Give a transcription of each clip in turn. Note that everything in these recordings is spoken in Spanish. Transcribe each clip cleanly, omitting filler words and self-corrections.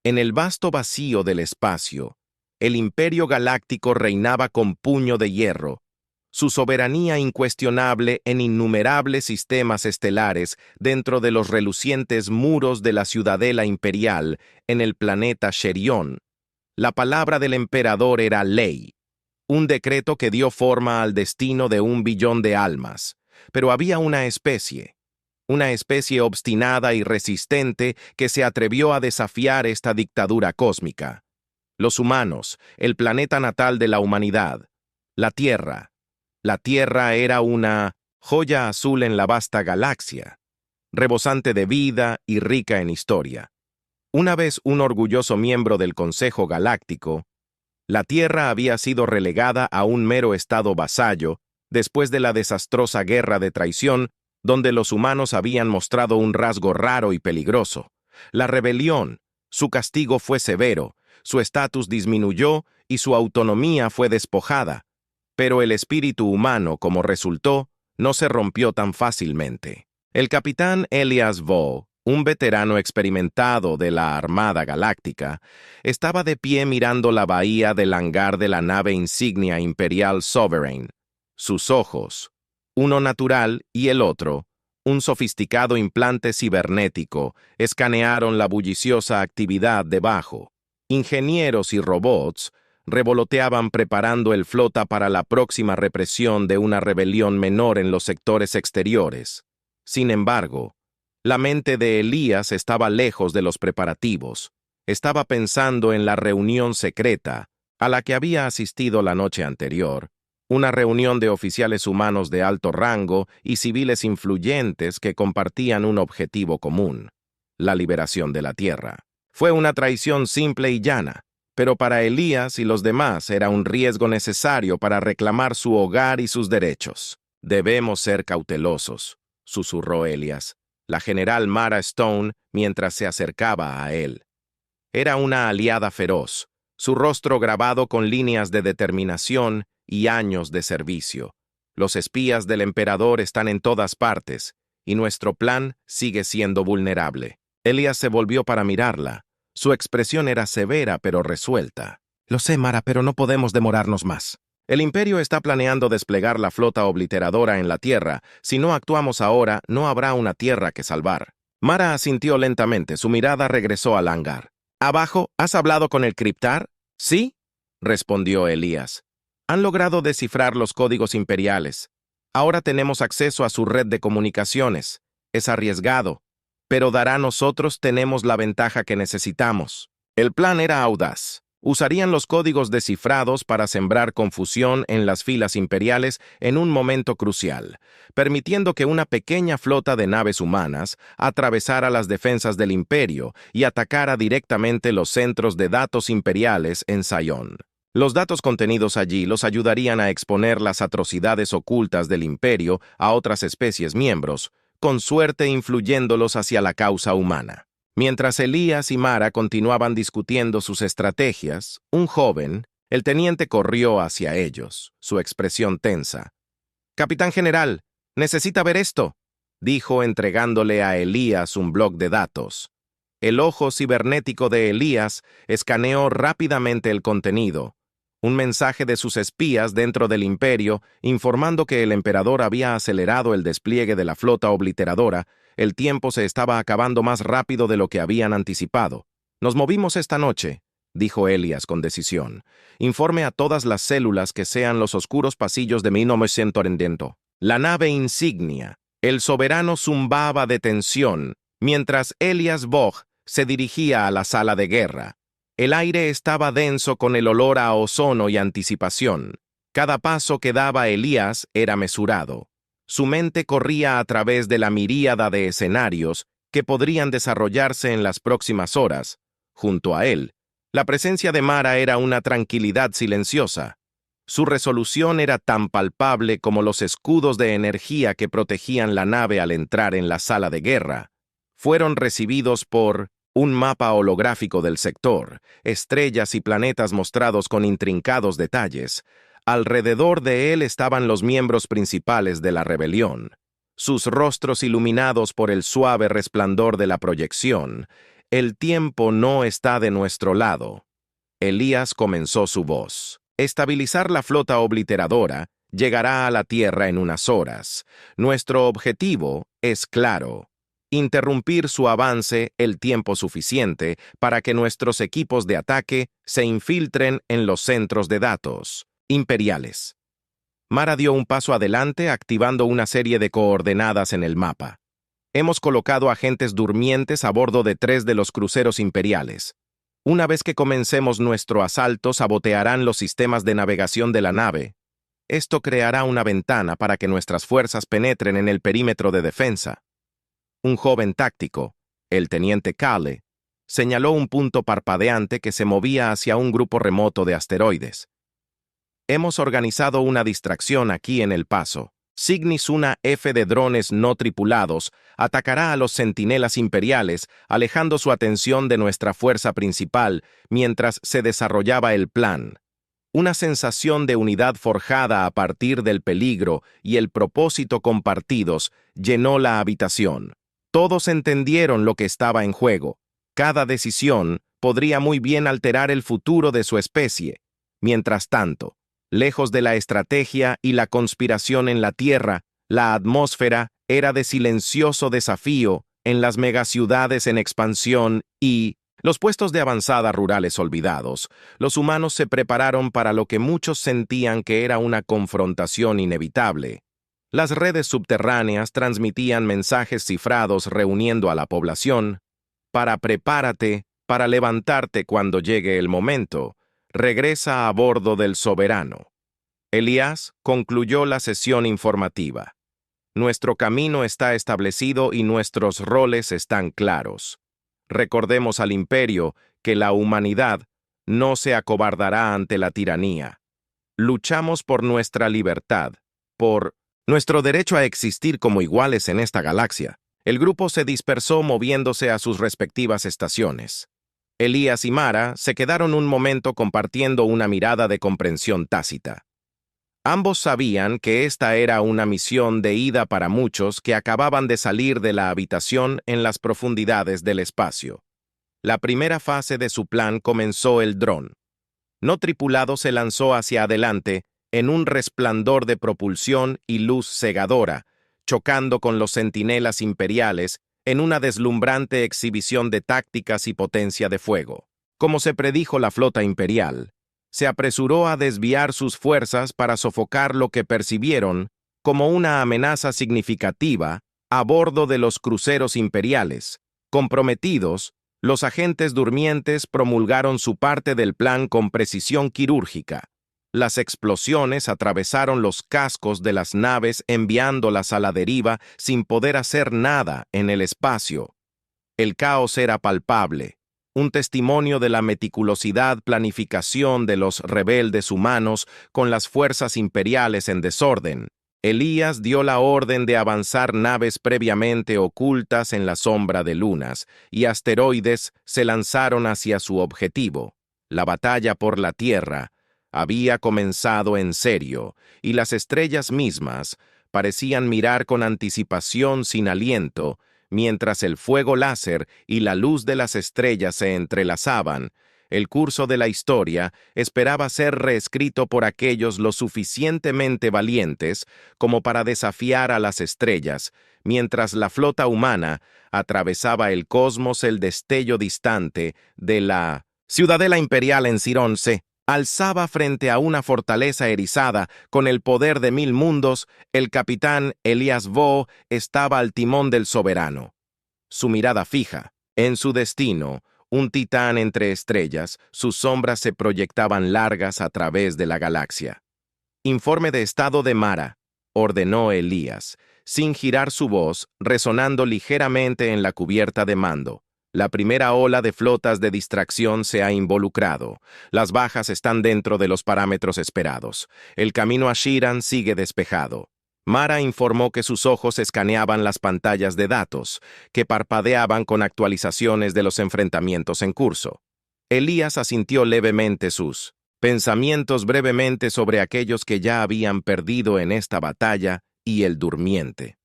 En el vasto vacío del espacio, el Imperio Galáctico reinaba con puño de hierro, su soberanía incuestionable en innumerables sistemas estelares dentro de los relucientes muros de la ciudadela imperial en el planeta Sherion. La palabra del emperador era ley, un decreto que dio forma al destino de 1 billón de almas. Pero había una especie obstinada y resistente que se atrevió a desafiar esta dictadura cósmica. Los humanos, el planeta natal de la humanidad, la Tierra. La Tierra era una joya azul en la vasta galaxia, rebosante de vida y rica en historia. Una vez un orgulloso miembro del Consejo Galáctico, la Tierra había sido relegada a un mero estado vasallo después de la desastrosa guerra de traición donde los humanos habían mostrado un rasgo raro y peligroso. La rebelión, su castigo fue severo, su estatus disminuyó y su autonomía fue despojada, pero el espíritu humano, como resultó, no se rompió tan fácilmente. El capitán Elias Vo, un veterano experimentado de la Armada Galáctica, estaba de pie mirando la bahía del hangar de la nave insignia imperial Sovereign. Sus ojos, uno natural y el otro, un sofisticado implante cibernético, escanearon la bulliciosa actividad debajo. Ingenieros y robots revoloteaban preparando el flota para la próxima represión de una rebelión menor en los sectores exteriores. Sin embargo, la mente de Elías estaba lejos de los preparativos. Estaba pensando en la reunión secreta a la que había asistido la noche anterior, una reunión de oficiales humanos de alto rango y civiles influyentes que compartían un objetivo común: la liberación de la Tierra. Fue una traición simple y llana, pero para Elías y los demás era un riesgo necesario para reclamar su hogar y sus derechos. «Debemos ser cautelosos», susurró Elías, la general Mara Stone, mientras se acercaba a él. Era una aliada feroz, su rostro grabado con líneas de determinación y años de servicio. Los espías del emperador están en todas partes, y nuestro plan sigue siendo vulnerable. Elías se volvió para mirarla. Su expresión era severa pero resuelta. «Lo sé, Mara, pero no podemos demorarnos más. El Imperio está planeando desplegar la flota obliteradora en la Tierra. Si no actuamos ahora, no habrá una Tierra que salvar». Mara asintió lentamente. Su mirada regresó al hangar. «Abajo, ¿has hablado con el Criptar?» «Sí», respondió Elías. «Han logrado descifrar los códigos imperiales. Ahora tenemos acceso a su red de comunicaciones. Es arriesgado, pero nosotros tenemos la ventaja que necesitamos». El plan era audaz. Usarían los códigos descifrados para sembrar confusión en las filas imperiales en un momento crucial, permitiendo que una pequeña flota de naves humanas atravesara las defensas del Imperio y atacara directamente los centros de datos imperiales en Sion. Los datos contenidos allí los ayudarían a exponer las atrocidades ocultas del Imperio a otras especies miembros, con suerte influyéndolos hacia la causa humana. Mientras Elías y Mara continuaban discutiendo sus estrategias, un joven, el teniente, corrió hacia ellos, su expresión tensa. «Capitán General, necesita ver esto», dijo entregándole a Elías un bloc de datos. El ojo cibernético de Elías escaneó rápidamente el contenido. Un mensaje de sus espías dentro del Imperio informando que el emperador había acelerado el despliegue de la flota obliteradora. El tiempo se estaba acabando más rápido de lo que habían anticipado. «Nos movimos esta noche», dijo Elías con decisión. «Informe a todas las células que sean los oscuros pasillos de 1940. La nave insignia». El soberano zumbaba de tensión, mientras Elias Vog se dirigía a la sala de guerra. El aire estaba denso con el olor a ozono y anticipación. Cada paso que daba Elías era mesurado. Su mente corría a través de la miríada de escenarios que podrían desarrollarse en las próximas horas. Junto a él, la presencia de Mara era una tranquilidad silenciosa. Su resolución era tan palpable como los escudos de energía que protegían la nave al entrar en la sala de guerra. Fueron recibidos por un mapa holográfico del sector, estrellas y planetas mostrados con intrincados detalles. Alrededor de él estaban los miembros principales de la rebelión, sus rostros iluminados por el suave resplandor de la proyección. El tiempo no está de nuestro lado. Elías comenzó su voz. Estabilizar la flota obliteradora llegará a la Tierra en unas horas. Nuestro objetivo es claro: interrumpir su avance el tiempo suficiente para que nuestros equipos de ataque se infiltren en los centros de datos imperiales. Mara dio un paso adelante activando una serie de coordenadas en el mapa. Hemos colocado agentes durmientes a bordo de 3 de los cruceros imperiales. Una vez que comencemos nuestro asalto, sabotearán los sistemas de navegación de la nave. Esto creará una ventana para que nuestras fuerzas penetren en el perímetro de defensa. Un joven táctico, el teniente Kale, señaló un punto parpadeante que se movía hacia un grupo remoto de asteroides. Hemos organizado una distracción aquí en el paso. Cygnus, una F de drones no tripulados, atacará a los centinelas imperiales, alejando su atención de nuestra fuerza principal mientras se desarrollaba el plan. Una sensación de unidad forjada a partir del peligro y el propósito compartidos llenó la habitación. Todos entendieron lo que estaba en juego. Cada decisión podría muy bien alterar el futuro de su especie. Mientras tanto, lejos de la estrategia y la conspiración en la Tierra, la atmósfera era de silencioso desafío en las megaciudades en expansión y los puestos de avanzada rurales olvidados. Los humanos se prepararon para lo que muchos sentían que era una confrontación inevitable. Las redes subterráneas transmitían mensajes cifrados reuniendo a la población. Prepárate para levantarte cuando llegue el momento. Regresa a bordo del Soberano. Elías concluyó la sesión informativa. Nuestro camino está establecido y nuestros roles están claros. Recordemos al Imperio que la humanidad no se acobardará ante la tiranía. Luchamos por nuestra libertad, por nuestro derecho a existir como iguales en esta galaxia. El grupo se dispersó moviéndose a sus respectivas estaciones. Elías y Mara se quedaron un momento compartiendo una mirada de comprensión tácita. Ambos sabían que esta era una misión de ida para muchos que acababan de salir de la habitación en las profundidades del espacio. La primera fase de su plan comenzó el dron. No tripulado se lanzó hacia adelante en un resplandor de propulsión y luz cegadora, chocando con los centinelas imperiales en una deslumbrante exhibición de tácticas y potencia de fuego. Como se predijo, la flota imperial se apresuró a desviar sus fuerzas para sofocar lo que percibieron como una amenaza significativa a bordo de los cruceros imperiales. Comprometidos, los agentes durmientes promulgaron su parte del plan con precisión quirúrgica. Las explosiones atravesaron los cascos de las naves enviándolas a la deriva sin poder hacer nada en el espacio. El caos era palpable, un testimonio de la meticulosidad planificación de los rebeldes humanos con las fuerzas imperiales en desorden. Elías dio la orden de avanzar naves previamente ocultas en la sombra de lunas, y asteroides se lanzaron hacia su objetivo. La batalla por la Tierra había comenzado en serio, y las estrellas mismas parecían mirar con anticipación sin aliento, mientras el fuego láser y la luz de las estrellas se entrelazaban. El curso de la historia esperaba ser reescrito por aquellos lo suficientemente valientes como para desafiar a las estrellas, mientras la flota humana atravesaba el cosmos. El destello distante de la ciudadela imperial en Cirón se alzaba frente a una fortaleza erizada con el poder de 1000 mundos. El capitán Elías Vo estaba al timón del Soberano. Su mirada fija en su destino, un titán entre estrellas, sus sombras se proyectaban largas a través de la galaxia. Informe de estado de Mara, ordenó Elías, sin girar su voz, resonando ligeramente en la cubierta de mando. La primera ola de flotas de distracción se ha involucrado. Las bajas están dentro de los parámetros esperados. El camino a Shiran sigue despejado. Mara informó que sus ojos escaneaban las pantallas de datos, que parpadeaban con actualizaciones de los enfrentamientos en curso. Elías asintió levemente sus pensamientos brevemente sobre aquellos que ya habían perdido en esta batalla y el durmiente.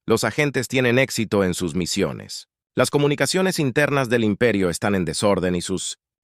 Los agentes tienen éxito en sus misiones. Las comunicaciones internas del imperio están en desorden y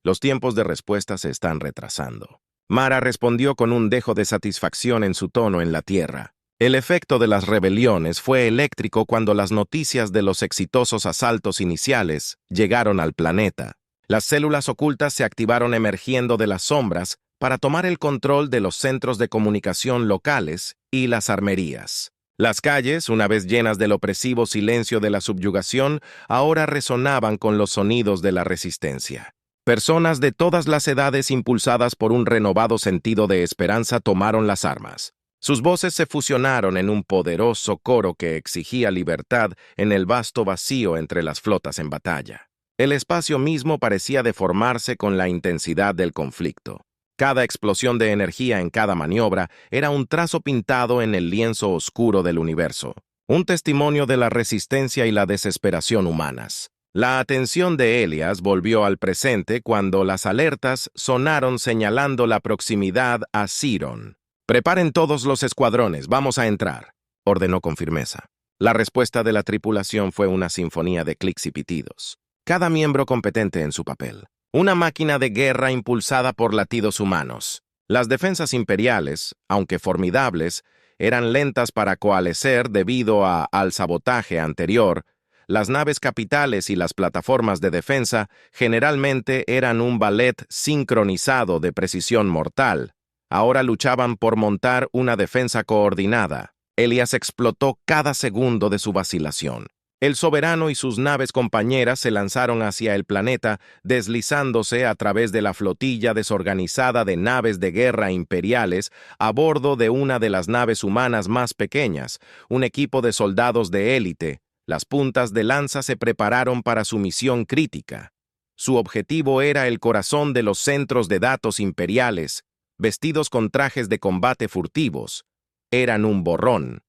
los tiempos de respuesta se están retrasando. Mara respondió con un dejo de satisfacción en su tono en la tierra. El efecto de las rebeliones fue eléctrico cuando las noticias de los exitosos asaltos iniciales llegaron al planeta. Las células ocultas se activaron emergiendo de las sombras para tomar el control de los centros de comunicación locales y las armerías. Las calles, una vez llenas del opresivo silencio de la subyugación, ahora resonaban con los sonidos de la resistencia. Personas de todas las edades impulsadas por un renovado sentido de esperanza tomaron las armas. Sus voces se fusionaron en un poderoso coro que exigía libertad en el vasto vacío entre las flotas en batalla. El espacio mismo parecía deformarse con la intensidad del conflicto. Cada explosión de energía en cada maniobra era un trazo pintado en el lienzo oscuro del universo, un testimonio de la resistencia y la desesperación humanas. La atención de Elias volvió al presente cuando las alertas sonaron señalando la proximidad a Siron. «Preparen todos los escuadrones, vamos a entrar», ordenó con firmeza. La respuesta de la tripulación fue una sinfonía de clics y pitidos. Cada miembro competente en su papel. Una máquina de guerra impulsada por latidos humanos. Las defensas imperiales, aunque formidables, eran lentas para coalescer debido al sabotaje anterior. Las naves capitales y las plataformas de defensa generalmente eran un ballet sincronizado de precisión mortal. Ahora luchaban por montar una defensa coordinada. Elias explotó cada segundo de su vacilación. El soberano y sus naves compañeras se lanzaron hacia el planeta, deslizándose a través de la flotilla desorganizada de naves de guerra imperiales a bordo de una de las naves humanas más pequeñas, un equipo de soldados de élite. Las puntas de lanza se prepararon para su misión crítica. Su objetivo era el corazón de los centros de datos imperiales, vestidos con trajes de combate furtivos. Eran un borrón.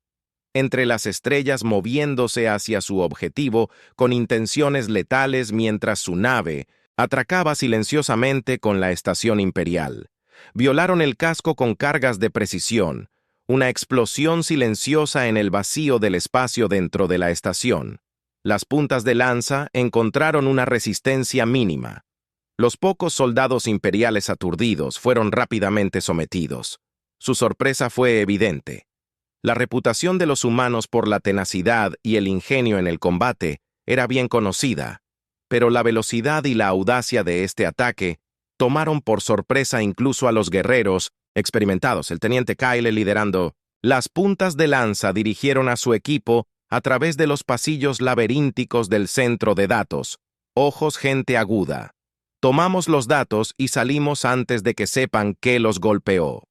Entre las estrellas moviéndose hacia su objetivo con intenciones letales mientras su nave atracaba silenciosamente con la estación imperial. Violaron el casco con cargas de precisión, una explosión silenciosa en el vacío del espacio dentro de la estación. Las puntas de lanza encontraron una resistencia mínima. Los pocos soldados imperiales aturdidos fueron rápidamente sometidos. Su sorpresa fue evidente. La reputación de los humanos por la tenacidad y el ingenio en el combate era bien conocida, pero la velocidad y la audacia de este ataque tomaron por sorpresa incluso a los guerreros experimentados, el teniente Kyle liderando. Las puntas de lanza dirigieron a su equipo a través de los pasillos laberínticos del centro de datos. Ojos, gente aguda. Tomamos los datos y salimos antes de que sepan qué los golpeó.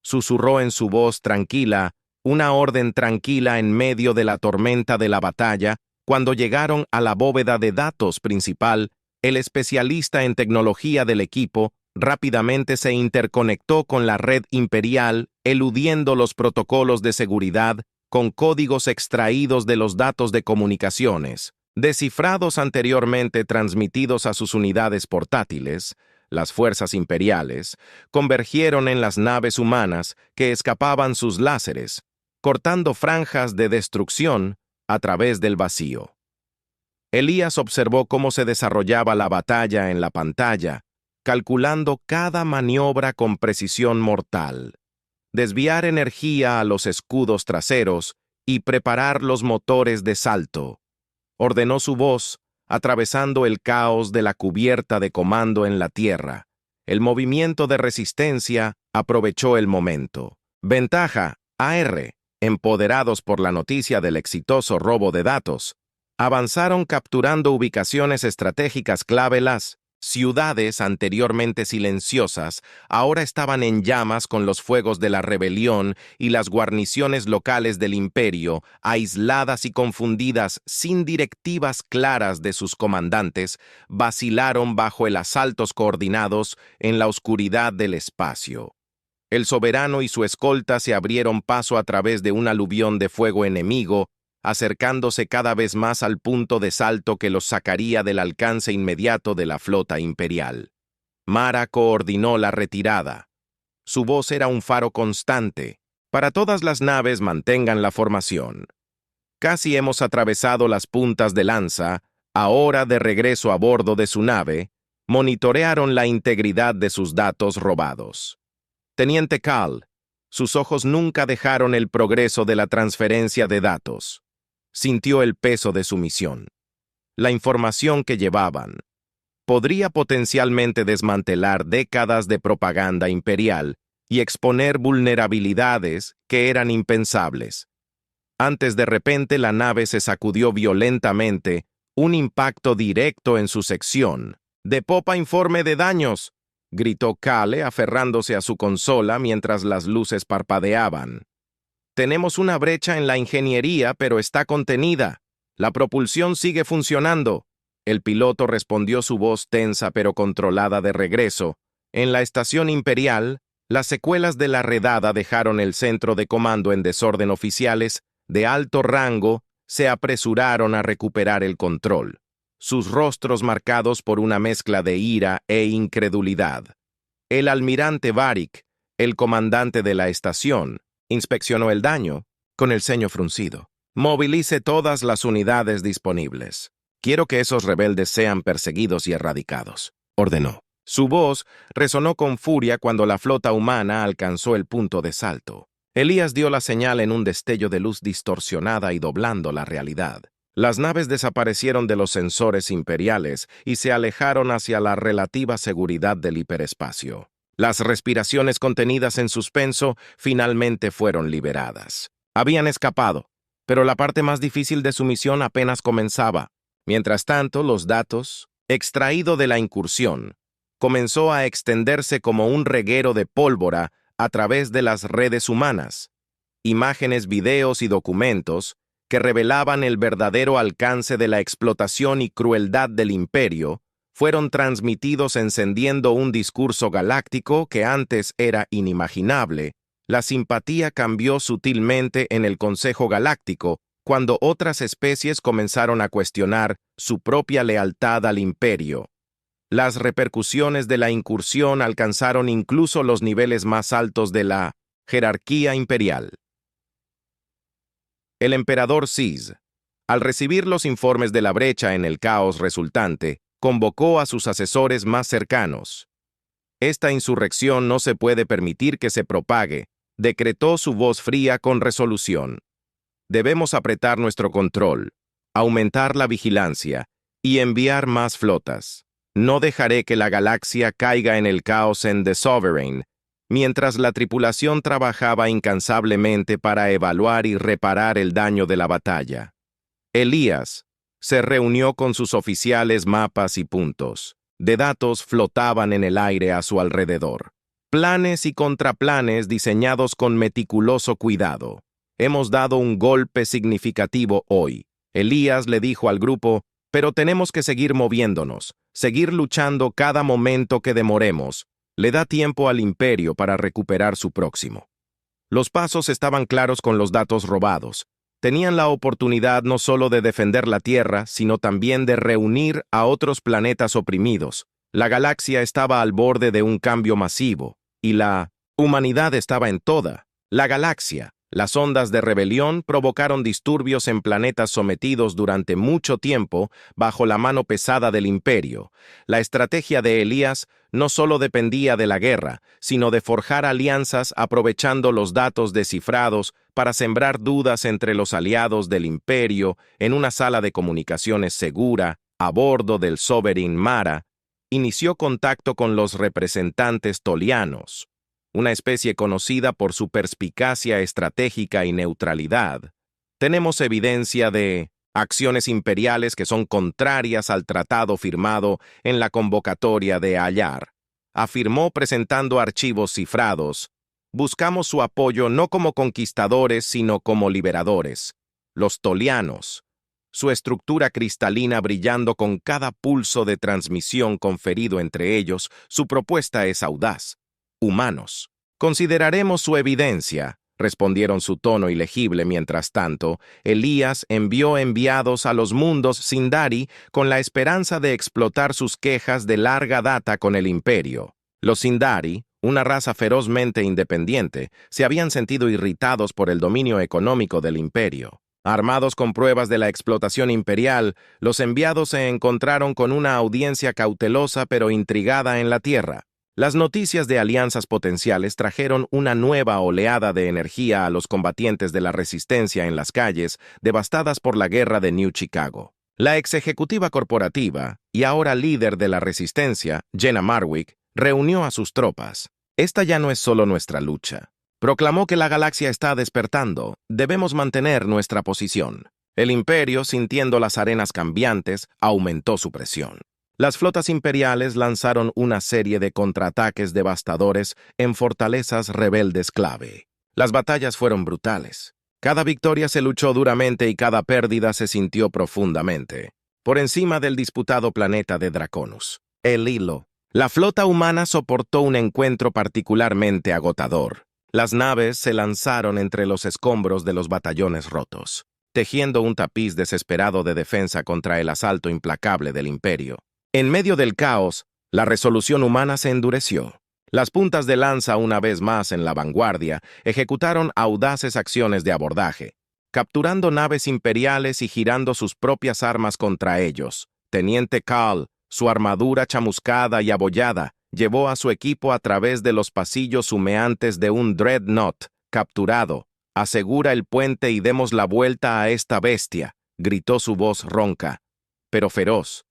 Susurró en su voz tranquila, una orden tranquila en medio de la tormenta de la batalla. Cuando llegaron a la bóveda de datos principal, el especialista en tecnología del equipo rápidamente se interconectó con la red imperial, eludiendo los protocolos de seguridad con códigos extraídos de los datos de comunicaciones, descifrados anteriormente transmitidos a sus unidades portátiles. Las fuerzas imperiales convergieron en las naves humanas que escapaban sus láseres, cortando franjas de destrucción a través del vacío. Elías observó cómo se desarrollaba la batalla en la pantalla, calculando cada maniobra con precisión mortal. Desviar energía a los escudos traseros y preparar los motores de salto. Ordenó su voz, atravesando el caos de la cubierta de comando en la tierra. El movimiento de resistencia aprovechó el momento. Ventaja, AR, empoderados por la noticia del exitoso robo de datos, avanzaron capturando ubicaciones estratégicas clave. Las ciudades anteriormente silenciosas ahora estaban en llamas con los fuegos de la rebelión y las guarniciones locales del imperio, aisladas y confundidas sin directivas claras de sus comandantes, vacilaron bajo el asaltos coordinados en la oscuridad del espacio. El soberano y su escolta se abrieron paso a través de un aluvión de fuego enemigo, acercándose cada vez más al punto de salto que los sacaría del alcance inmediato de la flota imperial. Mara coordinó la retirada. Su voz era un faro constante. Para todas las naves, mantengan la formación. Casi hemos atravesado las puntas de lanza. Ahora, de regreso a bordo de su nave, monitorearon la integridad de sus datos robados. Teniente Cal, sus ojos nunca dejaron el progreso de la transferencia de datos. Sintió el peso de su misión. La información que llevaban podría potencialmente desmantelar décadas de propaganda imperial y exponer vulnerabilidades que eran impensables. Antes de repente la nave se sacudió violentamente, un impacto directo en su sección. «De popa informe de daños», gritó Cale aferrándose a su consola mientras las luces parpadeaban. «Tenemos una brecha en la ingeniería, pero está contenida. La propulsión sigue funcionando». El piloto respondió, su voz tensa pero controlada de regreso. En la estación imperial, las secuelas de la redada dejaron el centro de comando en desorden. Oficiales de alto rango se apresuraron a recuperar el control, sus rostros marcados por una mezcla de ira e incredulidad. El almirante Varric, el comandante de la estación, inspeccionó el daño con el ceño fruncido. «Movilice todas las unidades disponibles. Quiero que esos rebeldes sean perseguidos y erradicados», ordenó. Su voz resonó con furia cuando la flota humana alcanzó el punto de salto. Elías dio la señal en un destello de luz distorsionada y doblando la realidad. Las naves desaparecieron de los sensores imperiales y se alejaron hacia la relativa seguridad del hiperespacio. Las respiraciones contenidas en suspenso finalmente fueron liberadas. Habían escapado, pero la parte más difícil de su misión apenas comenzaba. Mientras tanto, los datos, extraído de la incursión, comenzó a extenderse como un reguero de pólvora a través de las redes humanas. Imágenes, videos y documentos que revelaban el verdadero alcance de la explotación y crueldad del imperio fueron transmitidos, encendiendo un discurso galáctico que antes era inimaginable. La simpatía cambió sutilmente en el Consejo Galáctico cuando otras especies comenzaron a cuestionar su propia lealtad al imperio. Las repercusiones de la incursión alcanzaron incluso los niveles más altos de la jerarquía imperial. El emperador Sis, al recibir los informes de la brecha en el caos resultante, convocó a sus asesores más cercanos. «Esta insurrección no se puede permitir que se propague», decretó su voz fría con resolución. «Debemos apretar nuestro control, aumentar la vigilancia y enviar más flotas. No dejaré que la galaxia caiga en el caos en The Sovereign», mientras la tripulación trabajaba incansablemente para evaluar y reparar el daño de la batalla. Elías se reunió con sus oficiales. Mapas y puntos de datos flotaban en el aire a su alrededor. Planes y contraplanes diseñados con meticuloso cuidado. «Hemos dado un golpe significativo hoy», Elías le dijo al grupo, «pero tenemos que seguir moviéndonos, seguir luchando. Cada momento que demoremos le da tiempo al imperio para recuperar su próximo». Los pasos estaban claros con los datos robados. Tenían la oportunidad no solo de defender la Tierra, sino también de reunir a otros planetas oprimidos. La galaxia estaba al borde de un cambio masivo, y la humanidad estaba en toda la galaxia. Las ondas de rebelión provocaron disturbios en planetas sometidos durante mucho tiempo bajo la mano pesada del imperio. La estrategia de Elías no solo dependía de la guerra, sino de forjar alianzas aprovechando los datos descifrados para sembrar dudas entre los aliados del imperio. En una sala de comunicaciones segura, a bordo del Sovereign Mara, inició contacto con los representantes tolianos, una especie conocida por su perspicacia estratégica y neutralidad. «Tenemos evidencia de acciones imperiales que son contrarias al tratado firmado en la convocatoria de Ayar», afirmó presentando archivos cifrados. «Buscamos su apoyo no como conquistadores, sino como liberadores. Los tolianos, su estructura cristalina brillando con cada pulso de transmisión conferido entre ellos, su propuesta es audaz. Humanos. Consideraremos su evidencia», respondieron su tono ilegible. Mientras tanto, Elías envió enviados a los mundos Sindari con la esperanza de explotar sus quejas de larga data con el imperio. Los Sindari, una raza ferozmente independiente, se habían sentido irritados por el dominio económico del imperio. Armados con pruebas de la explotación imperial, los enviados se encontraron con una audiencia cautelosa pero intrigada en la Tierra. Las noticias de alianzas potenciales trajeron una nueva oleada de energía a los combatientes de la resistencia en las calles, devastadas por la guerra de New Chicago. La ex ejecutiva corporativa, y ahora líder de la resistencia, Jenna Marwick, reunió a sus tropas. Esta ya no es solo nuestra lucha. Proclamó que la galaxia está despertando. Debemos mantener nuestra posición. El imperio, sintiendo las arenas cambiantes, aumentó su presión. Las flotas imperiales lanzaron una serie de contraataques devastadores en fortalezas rebeldes clave. Las batallas fueron brutales. Cada victoria se luchó duramente y cada pérdida se sintió profundamente. Por encima del disputado planeta de Draconus, el Hilo, la flota humana soportó un encuentro particularmente agotador. Las naves se lanzaron entre los escombros de los batallones rotos, tejiendo un tapiz desesperado de defensa contra el asalto implacable del imperio. En medio del caos, la resolución humana se endureció. Las puntas de lanza, una vez más en la vanguardia, ejecutaron audaces acciones de abordaje, capturando naves imperiales y girando sus propias armas contra ellos. Teniente Carl, su armadura chamuscada y abollada, llevó a su equipo a través de los pasillos humeantes de un dreadnought capturado. «Asegura el puente y demos la vuelta a esta bestia», gritó su voz ronca, pero feroz.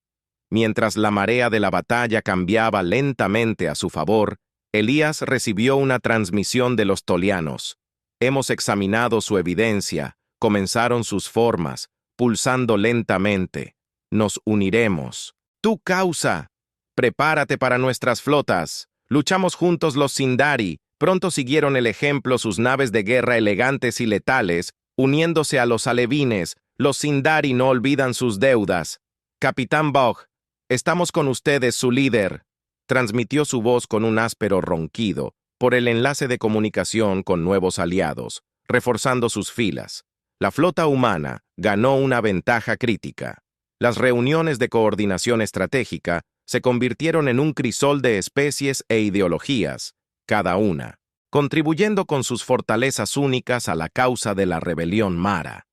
Mientras la marea de la batalla cambiaba lentamente a su favor, Elías recibió una transmisión de los tolianos. «Hemos examinado su evidencia, comenzaron sus formas, pulsando lentamente. Nos uniremos. ¡Tu causa! Prepárate para nuestras flotas. Luchamos juntos los Sindari». Pronto siguieron el ejemplo sus naves de guerra elegantes y letales, uniéndose a los alevines. Los Sindari no olvidan sus deudas. «Capitán Bogg, estamos con ustedes, su líder», transmitió su voz con un áspero ronquido por el enlace de comunicación con nuevos aliados, reforzando sus filas. La flota humana ganó una ventaja crítica. Las reuniones de coordinación estratégica se convirtieron en un crisol de especies e ideologías, cada una, contribuyendo con sus fortalezas únicas a la causa de la rebelión Mara.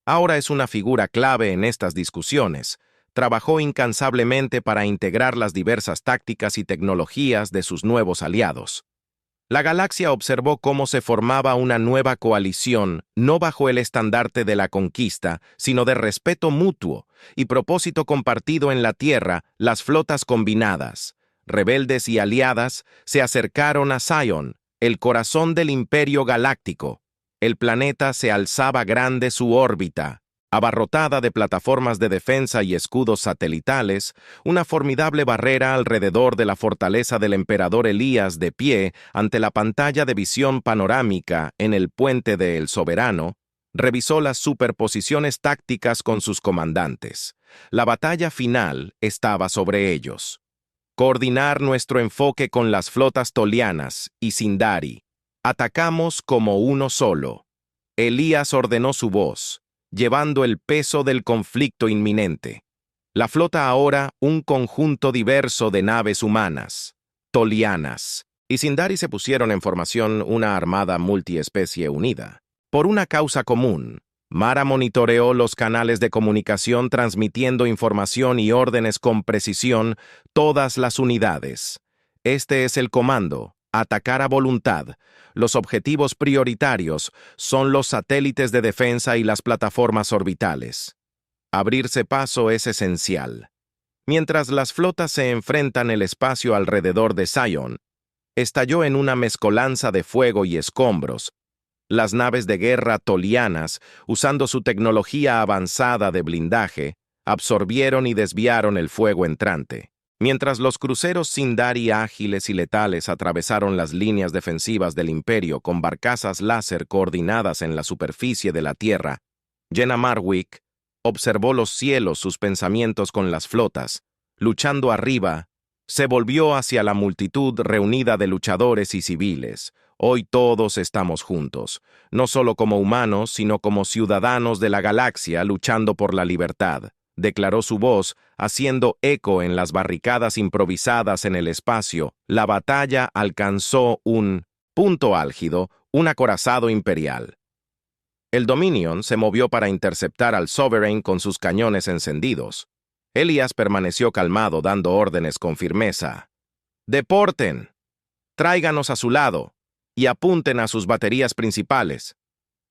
Ahora es una figura clave en estas discusiones. Trabajó incansablemente para integrar las diversas tácticas y tecnologías de sus nuevos aliados. La galaxia observó cómo se formaba una nueva coalición, no bajo el estandarte de la conquista, sino de respeto mutuo y propósito compartido en la Tierra. Las flotas combinadas, rebeldes y aliadas, se acercaron a Zion, el corazón del Imperio Galáctico. El planeta se alzaba grande su órbita, abarrotada de plataformas de defensa y escudos satelitales, una formidable barrera alrededor de la fortaleza del emperador Elías de pie ante la pantalla de visión panorámica en el puente de El Soberano, revisó las superposiciones tácticas con sus comandantes. La batalla final estaba sobre ellos. Coordinar nuestro enfoque con las flotas tolianas y Sindari. Atacamos como uno solo. Elías ordenó su voz, llevando el peso del conflicto inminente. La flota ahora un conjunto diverso de naves humanas, tolianas, y Sindari se pusieron en formación una armada multiespecie unida. Por una causa común, Mara monitoreó los canales de comunicación transmitiendo información y órdenes con precisión todas las unidades. Este es el comando, atacar a voluntad. Los objetivos prioritarios son los satélites de defensa y las plataformas orbitales. Abrirse paso es esencial. Mientras las flotas se enfrentan el espacio alrededor de Zion, estalló en una mezcolanza de fuego y escombros. Las naves de guerra tolianas, usando su tecnología avanzada de blindaje, absorbieron y desviaron el fuego entrante. Mientras los cruceros Sindari ágiles y letales atravesaron las líneas defensivas del Imperio con barcazas láser coordinadas en la superficie de la Tierra, Jenna Marwick observó los cielos, sus pensamientos con las flotas. Luchando arriba, se volvió hacia la multitud reunida de luchadores y civiles. Hoy todos estamos juntos, no solo como humanos, sino como ciudadanos de la galaxia luchando por la libertad, declaró su voz, haciendo eco en las barricadas improvisadas en el espacio. La batalla alcanzó un punto álgido, un acorazado imperial. El Dominion se movió para interceptar al Sovereign con sus cañones encendidos. Elias permaneció calmado, dando órdenes con firmeza. «Deporten, tráiganos a su lado y apunten a sus baterías principales».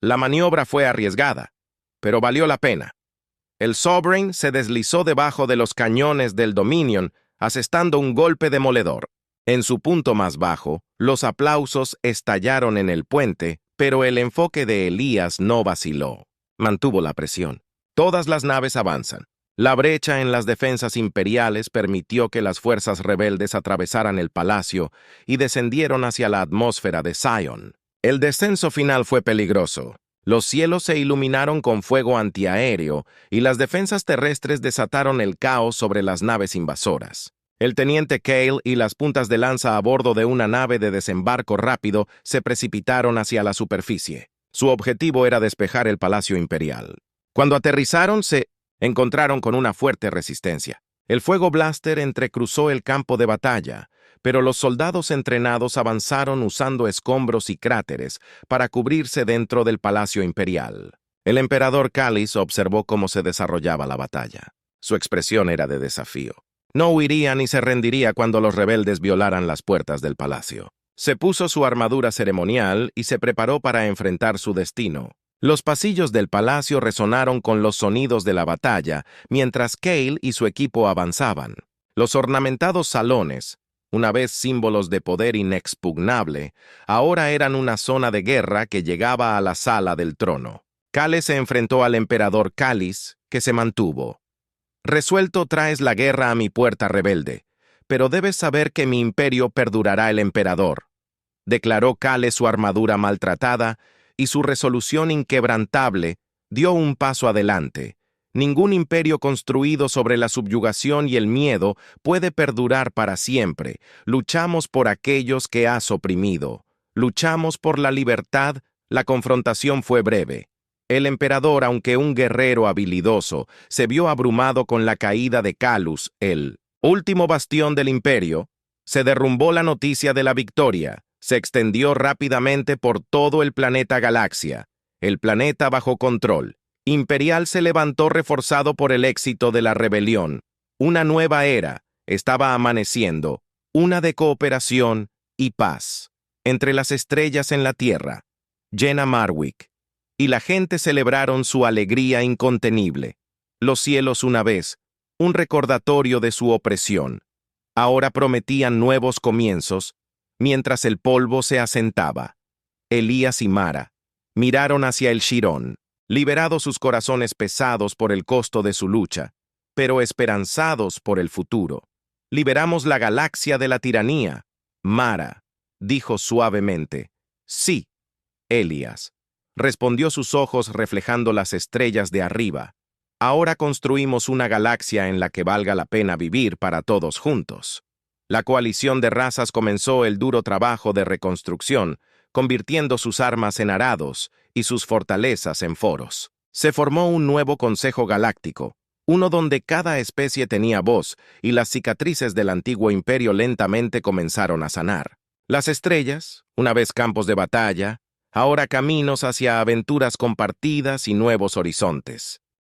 La maniobra fue arriesgada, pero valió la pena. El Sovereign se deslizó debajo de los cañones del Dominion, asestando un golpe demoledor. En su punto más bajo, los aplausos estallaron en el puente, pero el enfoque de Elias no vaciló. Mantuvo la presión. Todas las naves avanzan. La brecha en las defensas imperiales permitió que las fuerzas rebeldes atravesaran el palacio y descendieron hacia la atmósfera de Zion. El descenso final fue peligroso. Los cielos se iluminaron con fuego antiaéreo y las defensas terrestres desataron el caos sobre las naves invasoras. El teniente Cale y las puntas de lanza a bordo de una nave de desembarco rápido se precipitaron hacia la superficie. Su objetivo era despejar el Palacio Imperial. Cuando aterrizaron, se encontraron con una fuerte resistencia. El fuego blaster entrecruzó el campo de batalla, pero los soldados entrenados avanzaron usando escombros y cráteres para cubrirse dentro del Palacio Imperial. El emperador Kallys observó cómo se desarrollaba la batalla. Su expresión era de desafío. No huiría ni se rendiría cuando los rebeldes violaran las puertas del palacio. Se puso su armadura ceremonial y se preparó para enfrentar su destino. Los pasillos del palacio resonaron con los sonidos de la batalla, mientras Cale y su equipo avanzaban. Los ornamentados salones, una vez símbolos de poder inexpugnable, ahora eran una zona de guerra que llegaba a la sala del trono. Cale se enfrentó al emperador Kallys, que se mantuvo. «Resuelto traes la guerra a mi puerta, rebelde, pero debes saber que mi imperio perdurará el emperador», declaró Cale, su armadura maltratada, y su resolución inquebrantable dio un paso adelante. Ningún imperio construido sobre la subyugación y el miedo puede perdurar para siempre. Luchamos por aquellos que has oprimido. Luchamos por la libertad. La confrontación fue breve. El emperador, aunque un guerrero habilidoso, se vio abrumado con la caída de Calus, el último bastión del imperio. Se derrumbó la noticia de la victoria. Se extendió rápidamente por todo el planeta Galaxia. El planeta bajo control. Imperial se levantó reforzado por el éxito de la rebelión. Una nueva era estaba amaneciendo, una de cooperación y paz. Entre las estrellas en la tierra, Jenna Marwick y la gente celebraron su alegría incontenible. Los cielos una vez, un recordatorio de su opresión, ahora prometían nuevos comienzos, mientras el polvo se asentaba. Elías y Mara miraron hacia el Shirón, liberados sus corazones pesados por el costo de su lucha, pero esperanzados por el futuro. «Liberamos la galaxia de la tiranía», Mara dijo suavemente. «Sí, Elías», respondió, sus ojos reflejando las estrellas de arriba. «Ahora construimos una galaxia en la que valga la pena vivir para todos juntos». La coalición de razas comenzó el duro trabajo de reconstrucción, convirtiendo sus armas en arados y sus fortalezas en foros. Se formó un nuevo Consejo Galáctico, uno donde cada especie tenía voz y las cicatrices del antiguo imperio lentamente comenzaron a sanar. Las estrellas, una vez campos de batalla, ahora caminos hacia aventuras compartidas y nuevos horizontes.